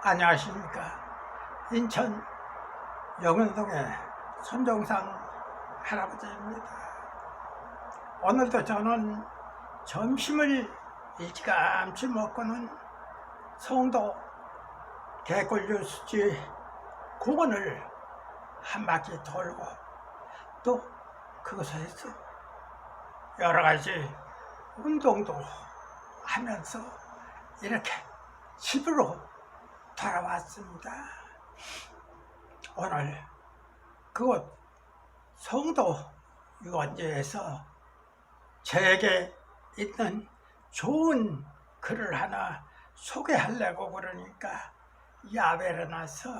안녕하십니까. 인천 영흥동의 손종상 할아버지입니다. 오늘도 저는 점심을 일찌감치 먹고는 송도 개굴유수지 공원을 한 바퀴 돌고 또 그곳에서 여러가지 운동도 하면서 이렇게 집으로 돌아왔습니다. 오늘 그곳 송도 유원지에서 저에게 있는 좋은 글을 하나 소개하려고 그러니까 야외로 나서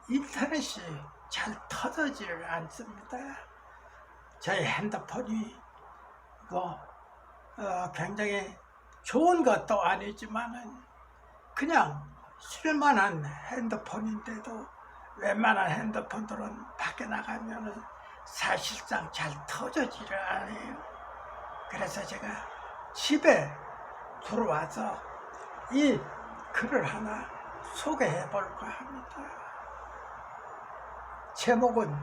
인터넷이 잘 터지질 않습니다. 저희 핸드폰이 굉장히 좋은 것도 아니지만은 그냥 쓸만한 핸드폰인데도 웬만한 핸드폰들은 밖에 나가면은 사실상 잘 터지지를 않아요. 그래서 제가 집에 들어와서 이 글을 하나 소개해 볼까 합니다. 제목은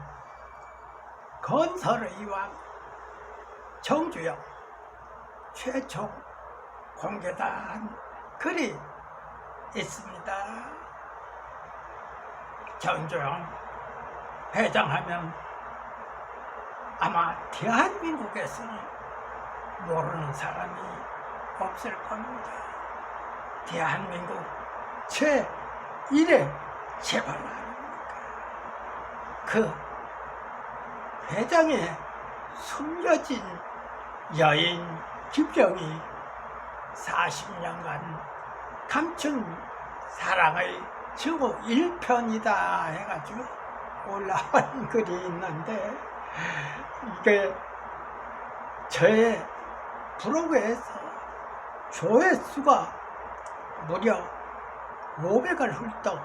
건설의 이왕 정주영 최초 공개한 글이 있습니다. 정주영 회장하면 아마 대한민국에서는 모르는 사람이 없을 겁니다. 대한민국 제1의 재벌 아닙니까? 그 회장에 숨겨진 여인 김정희 40년간 감춘 사랑의 증오 1편이다 해가지고 올라온 글이 있는데 이게 저의 블로그에서 조회수가 무려 500을 훌쩍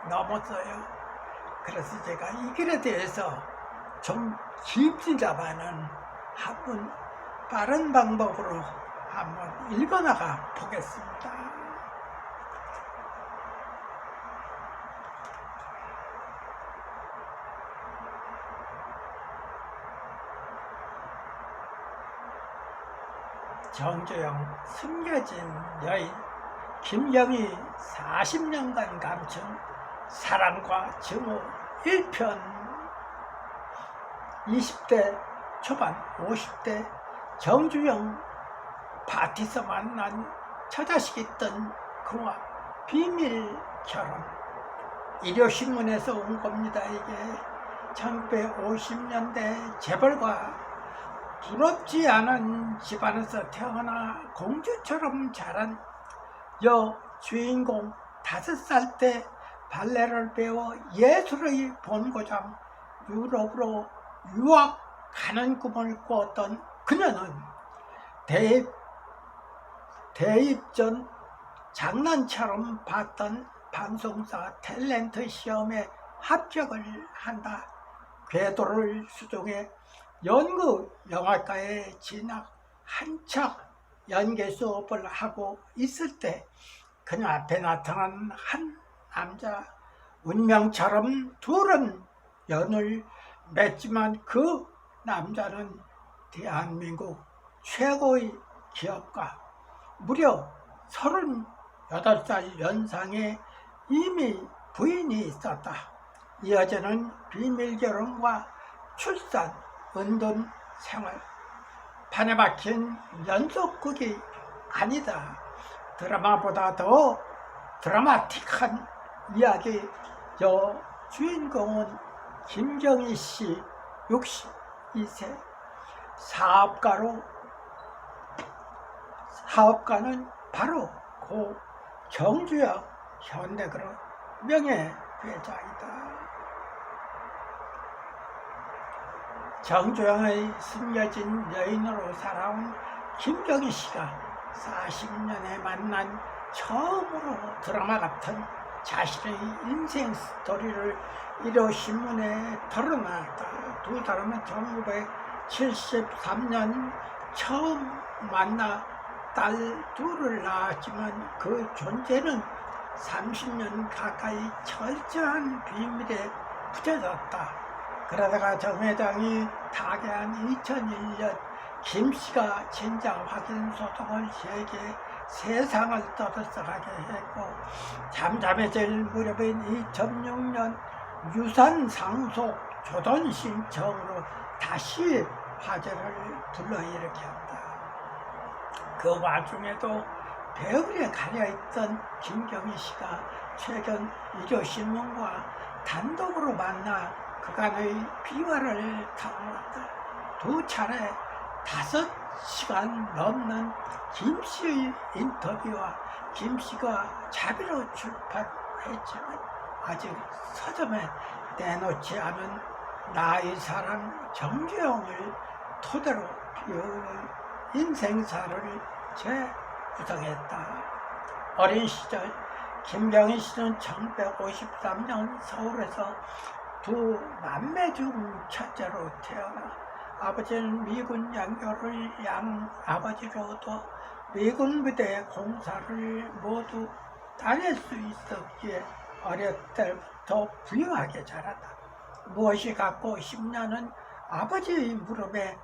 넘었어요. 그래서 제가 이 글에 대해서 좀 깊습니다만은 한번 빠른 방법으로 한번 읽어나가 보겠습니다. 정주영 숨겨진 여인 김정희 40년간 감춘 사랑과 증오 1편 20대 초반 50대 정주영 파티에서 만난 처자식 있던 그와 비밀 결혼. 일요신문에서 온 겁니다. 이게 1950년대 재벌과 부럽지 않은 집안에서 태어나 공주처럼 자란 여주인공 5살 때 발레를 배워 예술의 본고장 유럽으로 유학하는 꿈을 꾸었던 그녀는 대입 전 장난처럼 봤던 방송사 탤런트 시험에 합격을 한다. 궤도를 수종해 연극영화과에 진학. 한창 연기 수업을 하고 있을 때 그녀 앞에 나타난 한 남자. 운명처럼 둘은 연을 맺지만 그 남자는 대한민국 최고의 기업가, 무려 38살 연상에 이미 부인이 있었다. 이 여자는 비밀결혼과 출산, 은둔 생활, 판에 박힌 연속극이 아니다. 드라마보다 더 드라마틱한 이야기. 주인공은 김정희 씨 62세 사업가는 바로 고 정주영 현대그룹 명예회장이다. 정주영의 숨겨진 여인으로 살아온 김정희 씨가 40년에 만난 처음으로 드라마 같은 자신의 인생 스토리를 일요신문에 털어놨다. 두 사람은 1973년 처음 만나 딸 둘을 낳았지만 그 존재는 30년 가까이 철저한 비밀에 붙여졌다. 그러다가 정 회장이 타계한 2001년 김씨가 진짜 확인 소송을 제기해 세상을 떠들썩하게 했고, 잠잠해질 무렵인 2006년 유산 상속 조던 신청으로 다시 화제를 불러일으켰다. 그 와중에도 배울에 가려있던 김경희 씨가 최근 일요신문과 단독으로 만나 그간의 비화를 털어놨다. 두 차례 5시간 넘는 김씨의 인터뷰와 김씨가 자비로 출판했지만 아직 서점에 내놓지 않은 나의 사랑 정주영을 토대로 비어오는 인생사를 재구성했다. 어린 시절 김경희 씨는 1953년 서울에서 두 남매 중 첫째로 태어나 아버지는 미군 양교를 양아버지로도 미군 부대 공사를 모두 다닐 수 있었기에 어릴 때부터 부유하게 자랐다. 무엇이 갖고 싶냐는 아버지의 무릎에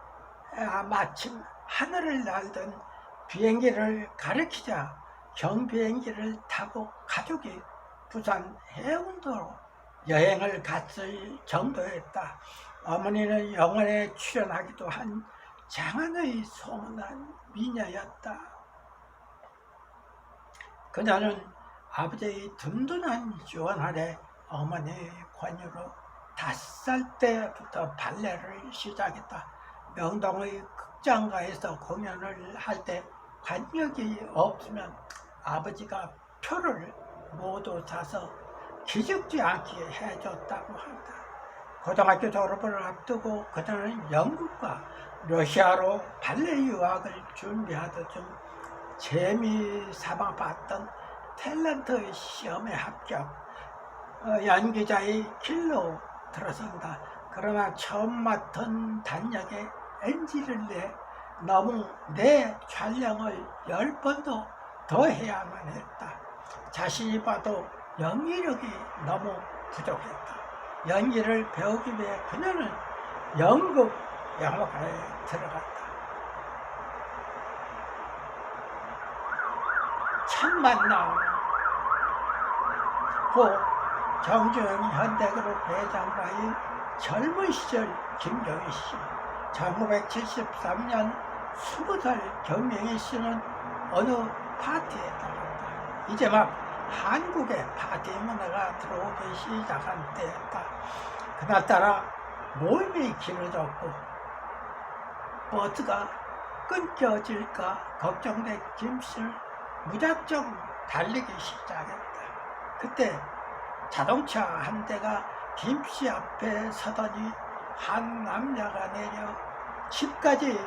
마침 하늘을 날던 비행기를 가르치자 경비행기를 타고 가족이 부산 해운도로 여행을 갔을 정도였다. 어머니는 영화에 출연하기도 한 장안의 소문난 미녀였다. 그녀는 아버지의 든든한 지원 아래 어머니의 권유로 5살 때부터 발레를 시작했다. 명동의 극장가에서 공연을 할 때 관객이 없으면 아버지가 표를 모두 사서 기죽지 않게 해줬다고 한다. 고등학교 졸업을 앞두고 그녀는 영국과 러시아로 발레 유학을 준비하던 중 재미삼아 봤던 탤런트 시험에 합격, 연기자의 길로 들어선다. 그러나 처음 맡은 단역에 NG를 내 너무 내 촬영을 10번도 더 해야만 했다. 자신이 봐도 연기력이 너무 부족했다. 연기를 배우기 위해 그녀는 연극 영화과에 들어갔다. 첫 만남 고 정주영 현대그룹 회장과의 젊은 시절 김경희 씨. 1973년 20살 경명희 씨는 어느 파티에 나갔다. 이제 막 한국의 파티 문화가 들어오기 시작한 때였다. 그날따라 모임이 길어졌고 버스가 끊겨질까 걱정된 김씨는 무작정 달리기 시작했다. 그때 자동차 한 대가 김씨 앞에 서더니 한 남자가 내려 집까지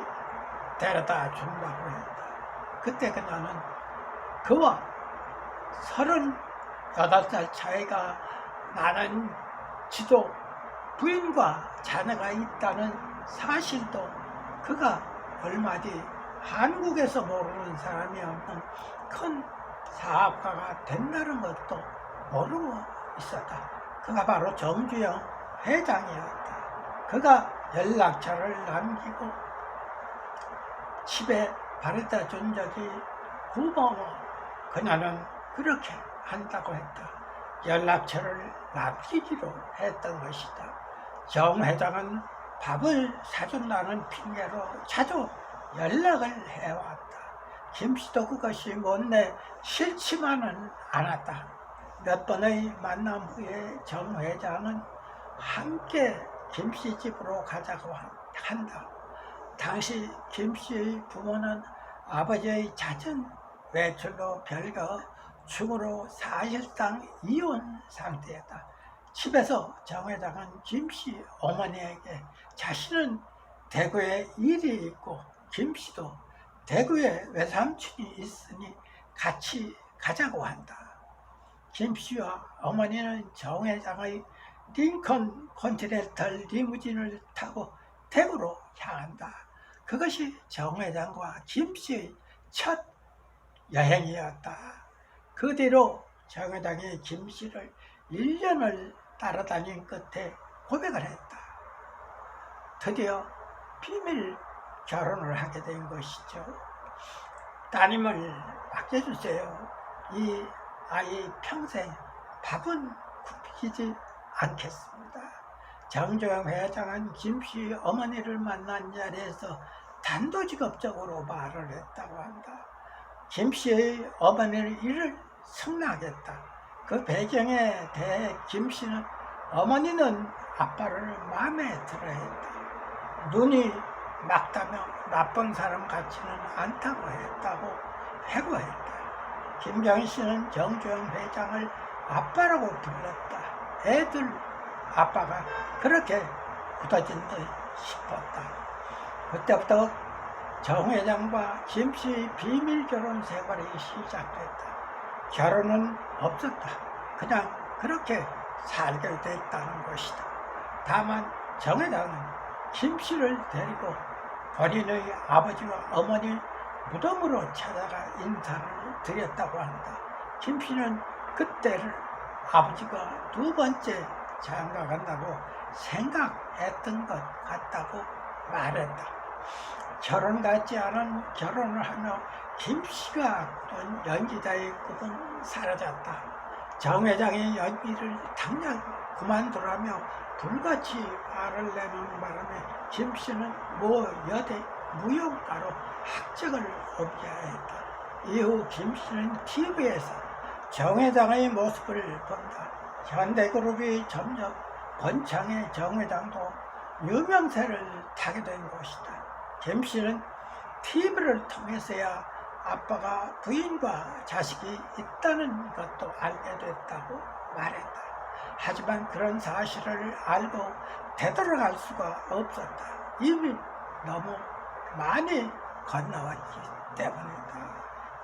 데려다 준다고 했다. 그때 그녀는 그와 38살 차이가 나는 지도 부인과 자녀가 있다는 사실도, 그가 얼마 뒤 한국에서 모르는 사람이 없는 큰 사업가가 된다는 것도 모르고 있었다. 그가 바로 정주영 회장이었다. 그가 연락처를 남기고 집에 바래다 준 적이 고마워. 그녀는 그렇게 한다고 했다. 연락처를 남기기로 했던 것이다. 정 회장은 밥을 사준다는 핑계로 자주 연락을 해왔다. 김씨도 그것이 못내 싫지만은 않았다. 몇 번의 만남 후에 정 회장은 함께 김씨 집으로 가자고 한다. 당시 김씨의 부모는 아버지의 잦은 외출로 별거 중으로 사실상 이혼 상태였다. 집에서 정 회장은 김씨 어머니에게 자신은 대구에 일이 있고 김씨도 대구에 외삼촌이 있으니 같이 가자고 한다. 김씨와 어머니는 정 회장의 링컨 컨티넨탈 리무진을 타고 대구로 향한다. 그것이 정 회장과 김씨의 첫 여행이었다. 그 뒤로 정 회장이 김 씨를 1년을 따라다닌 끝에 고백을 했다. 드디어 비밀 결혼을 하게 된 것이죠. 따님을 맡겨주세요. 이 아이 평생 밥은 굶기지 않겠습니다. 정조영 회장은 김씨 어머니를 만난 자리에서 단도직입적으로 말을 했다고 한다. 김씨의 어머니는 이를 승낙했다. 그 배경에 대해 김씨는 어머니는 아빠를 마음에 들어했다. 눈이 맑다며 나쁜 사람 같지는 않다고 했다고 해고했다. 김정희씨는 정조영 회장을 아빠라고 불렀다. 애들 아빠가 그렇게 굳어진 듯 싶었다. 그때부터 정 회장과 김씨의 비밀 결혼 생활이 시작됐다. 결혼은 없었다. 그냥 그렇게 살게 됐다는 것이다. 다만 정 회장은 김씨를 데리고 본인의 아버지와 어머니 무덤으로 찾아가 인사를 드렸다고 한다. 김씨는 그때를 아버지가 두 번째 장가 간다고 생각했던 것 같다고 말했다. 결혼 같지 않은 결혼을 하며 김씨가 꾸던 연기자의 꿈은 사라졌다. 정 회장이 연기를 당장 그만두라며 불같이 말을 내는 바람에 김씨는 모 여대 무용가로 학적을 옮겨야 했다. 이후 김씨는 TV에서 정 회장의 모습을 본다. 현대그룹이 점점 번창해 정 회장도 유명세를 타게 된 것이다. 김씨는 TV를 통해서야 아빠가 부인과 자식이 있다는 것도 알게 됐다고 말했다. 하지만 그런 사실을 알고 되돌아갈 수가 없었다. 이미 너무 많이 건너왔기 때문이다.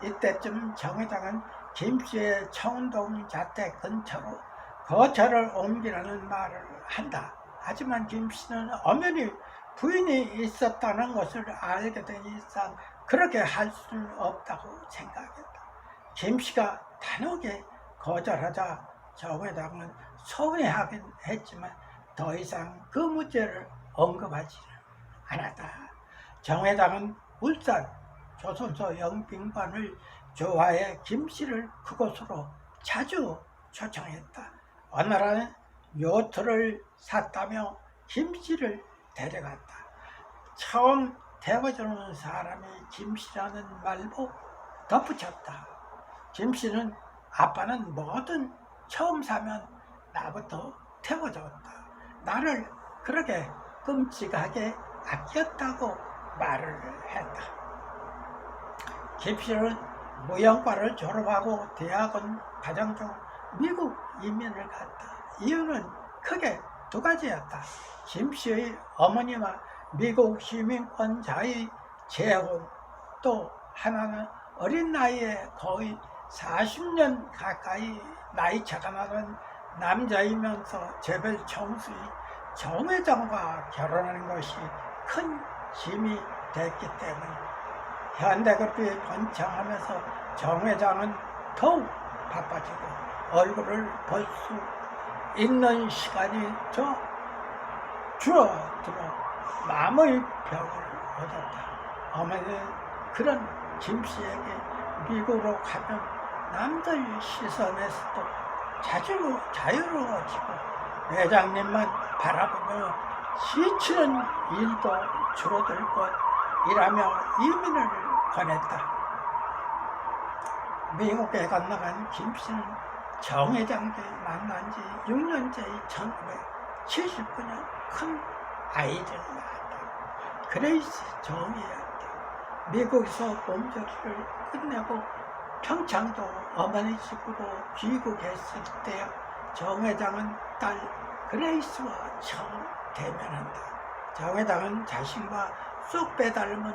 이때쯤 정 회장은 김씨의 청운동 자택 근처로 거처를 옮기라는 말을 한다. 하지만 김씨는 엄연히 부인이 있었다는 것을 알게 된 이상 그렇게 할 수는 없다고 생각했다. 김씨가 단호하게 거절하자 정 회장은 서운해하긴 했지만 더 이상 그 문제를 언급하지는 않았다. 정 회장은 울산 조선소 영빈관을 좋아해 김씨를 그곳으로 자주 초청했다. 어느 날은 요트를 샀다며 김씨를 데려갔다. 처음 태워주는 사람이 김씨라는 말로 덧붙였다. 김씨는 아빠는 뭐든 처음 사면 나부터 태워줬다. 나를 그렇게 끔찍하게 아꼈다고 말을 했다. 김씨는 무용과를 졸업하고 대학원 과정 중 미국 이민을 갔다. 이유는 크게 두 가지였다. 김씨의 어머니와 미국 시민권자의 재혼, 또 하나는 어린 나이에 거의 40년 가까이 나이차가 나는 남자이면서 재벌 총수의 정 회장과 결혼하는 것이 큰 힘이 됐기 때문. 현대그룹이 번창하면서 정 회장은 더욱 바빠지고 얼굴을 볼 수 있는 시간이 줄어들어 마음의 병을 얻었다. 어머니는 그런 김씨에게 미국으로 가면 남들 시선에서도 자주 자유로워지고 회장님만 바라보며 지치는 일도 줄어들 것이라며 이민을 권했다. 미국에 건너간 김씨는 정 회장과 만난 지 6년째의 1979년 큰 아이를 낳았다. 그레이스 정이었다. 미국에서 몸조리를 끝내고 평창도 어머니 집으로 귀국했을 때 정 회장은 딸 그레이스와 처음 대면한다. 정 회장은 자신과 쏙 빼닮은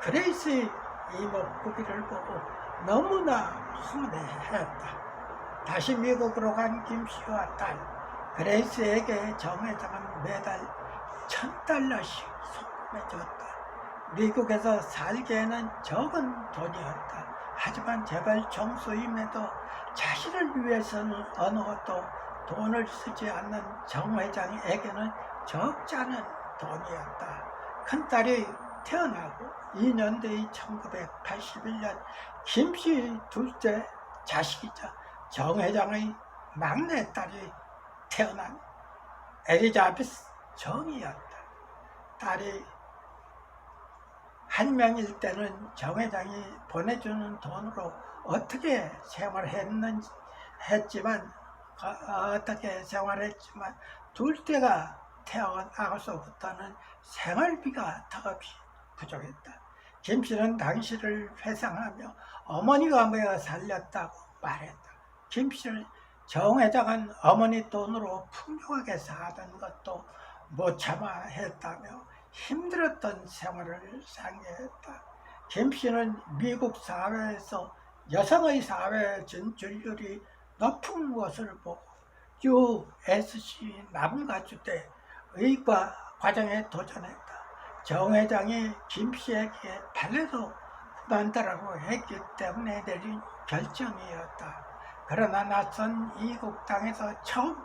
그레이스의 이목구비를 보고 너무나 흥분했다. 다시 미국으로 간 김씨와 딸 그레이스에게 정 회장은 매달 $1,000씩 송금해줬다. 미국에서 살기에는 적은 돈이었다. 하지만 재벌 총수임에도 자신을 위해서는 어느 것도 돈을 쓰지 않는 정 회장에게는 적지 않은 돈이었다. 큰딸이 태어나고 2년 뒤 1981년 김씨 둘째 자식이자 정 회장의 막내딸이 태어난 엘리자베스 정이었다. 딸이 한 명일 때는 정 회장이 보내주는 돈으로 어떻게 생활했지만 둘째가 태어나고서부터는 생활비가 턱없이 부족했다. 김씨는 당시를 회상하며 어머니가 매어 살렸다고 말했다. 김씨는 정 회장은 어머니 돈으로 풍요하게 사던 것도 못 참아 했다며 힘들었던 생활을 상기했다. 김씨는 미국 사회에서 여성의 사회 진출률이 높은 것을 보고 USC 남가주대 의과 과정에 도전했다. 정 회장이 김씨에게 발레도 그만두라고 했기 때문에 내린 결정이었다. 그러나 낯선 이국 땅에서 처음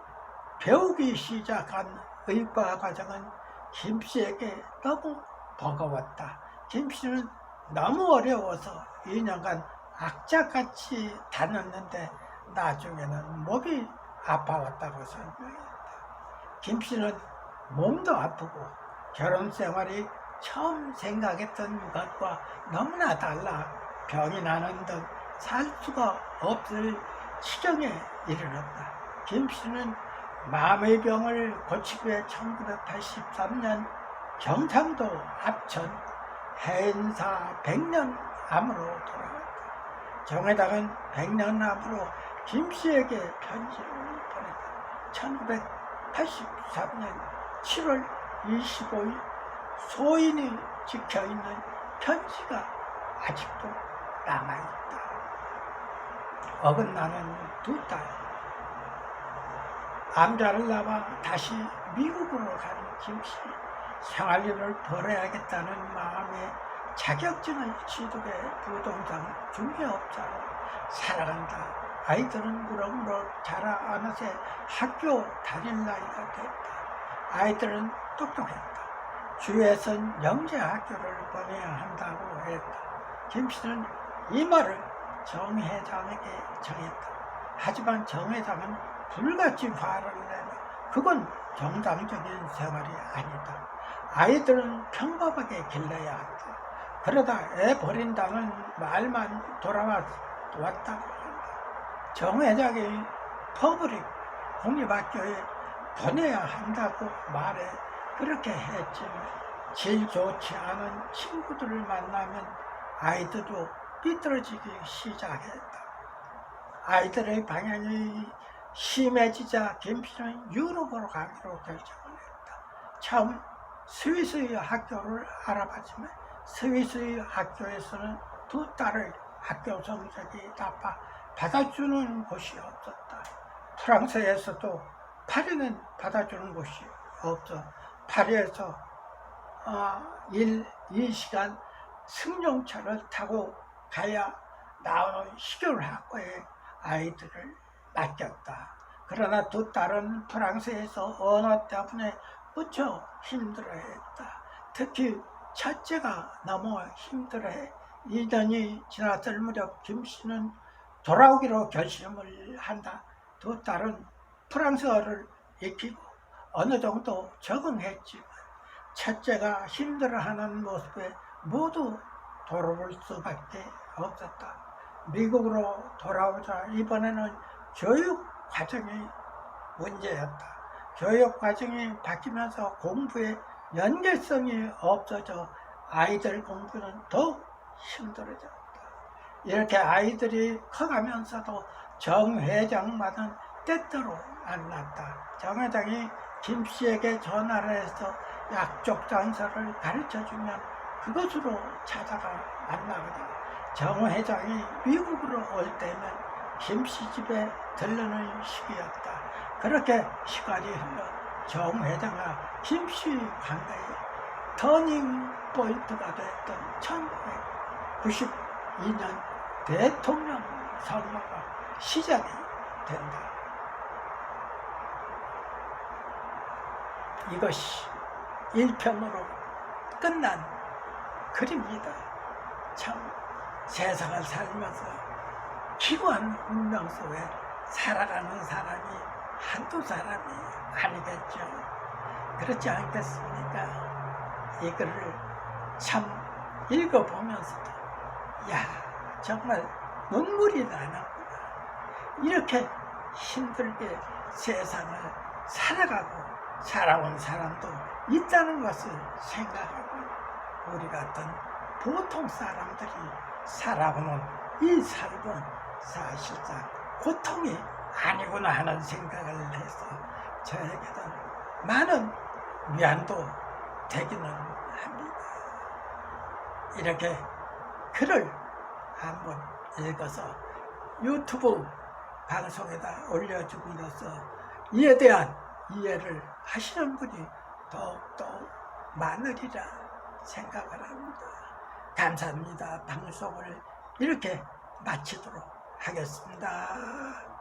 배우기 시작한 의과 과정은 김씨에게 너무 버거웠다. 김씨는 너무 어려워서 2년간 악착같이 다녔는데 나중에는 목이 아파왔다고 설명했다. 김씨는 몸도 아프고 결혼 생활이 처음 생각했던 것과 너무나 달라 병이 나는 등 살 수가 없을 지경에 이르렀다. 김씨는 마음의 병을 고치기 위해 1983년 경상도 합천 해인사 백년암으로 돌아갔다. 정 회장은 백년암으로 김씨에게 편지를 보냈다. 1983년 7월 25일 소인이 찍혀있는 편지가 아직도 남아있다. 어긋나는 두 딸. 암자를 낳아 다시 미국으로 간 김씨. 생활비를 벌어야겠다는 마음에 자격증을 취득해 부동산 중개업자로 살아간다. 아이들은 무럭무럭 자라 어느새 학교 다닐 나이가 됐다. 아이들은 똑똑했다. 주에선 영재학교를 보내야 한다고 했다. 김씨는 이 말을 정 회장에게 전했다. 하지만 정 회장은 불같이 화를 내며 그건 정상적인 생활이 아니다. 아이들은 평범하게 길러야 한다. 그러다 애 버린다는 말만 돌아왔다고 한다. 정 회장이 퍼블릭 공립학교에 보내야 한다고 말해 그렇게 했지만 질 좋지 않은 친구들을 만나면 아이들도 삐뚤어지기 시작했다. 아이들의 방향이 심해지자 김씨는 유럽으로 가기로 결정을 했다. 처음 스위스의 학교를 알아봤지만 스위스의 학교에서는 두 딸의 학교 성적이 나빠 받아주는 곳이 없었다. 프랑스에서도 파리는 받아주는 곳이 없어 파리에서 2시간 승용차를 타고 가야 나오는 식용학과에 아이들을 맡겼다. 그러나 두 딸은 프랑스에서 언어 때문에 무척 힘들어했다. 특히 첫째가 너무 힘들어해 2년이 지났을 무렵 김씨는 돌아오기로 결심을 한다. 두 딸은 프랑스어를 익히고 어느 정도 적응했지만 첫째가 힘들어하는 모습에 모두 돌아올 수밖에 없었다. 미국으로 돌아오자 이번에는 교육 과정이 문제였다. 교육 과정이 바뀌면서 공부에 연계성이 없어져 아이들 공부는 더욱 힘들어졌다. 이렇게 아이들이 커가면서도 정 회장만은 때때로 만났다. 정 회장이 김씨에게 전화를 해서 약쪽 장소를 가르쳐주면 그것으로 찾아가 만나거든. 정 회장이 미국으로 올 때면 김씨 집에 들르는 시기였다. 그렇게 시간이 흘러 정 회장과 김씨 관계의 터닝 포인트가 됐던 1992년 대통령 선거가 시작이 된다. 이것이 1편으로 끝난 글입니다. 참 세상을 살면서 기구한 운명 속에 살아가는 사람이 한두 사람이 아니겠죠. 그렇지 않겠습니까? 이 글을 참 읽어보면서도 정말 눈물이 나는구나. 이렇게 힘들게 세상을 살아온 사람도 있다는 것을 생각하고 우리 같은 보통 사람들이 살아오는 이 삶은 사실상 고통이 아니구나 하는 생각을 해서 저에게는 많은 위안도 되기는 합니다. 이렇게 글을 한번 읽어서 유튜브 방송에다 올려줌으로써 이에 대한 이해를 하시는 분이 더욱더 많으리라 생각을 합니다. 감사합니다. 방송을 이렇게 마치도록 하겠습니다.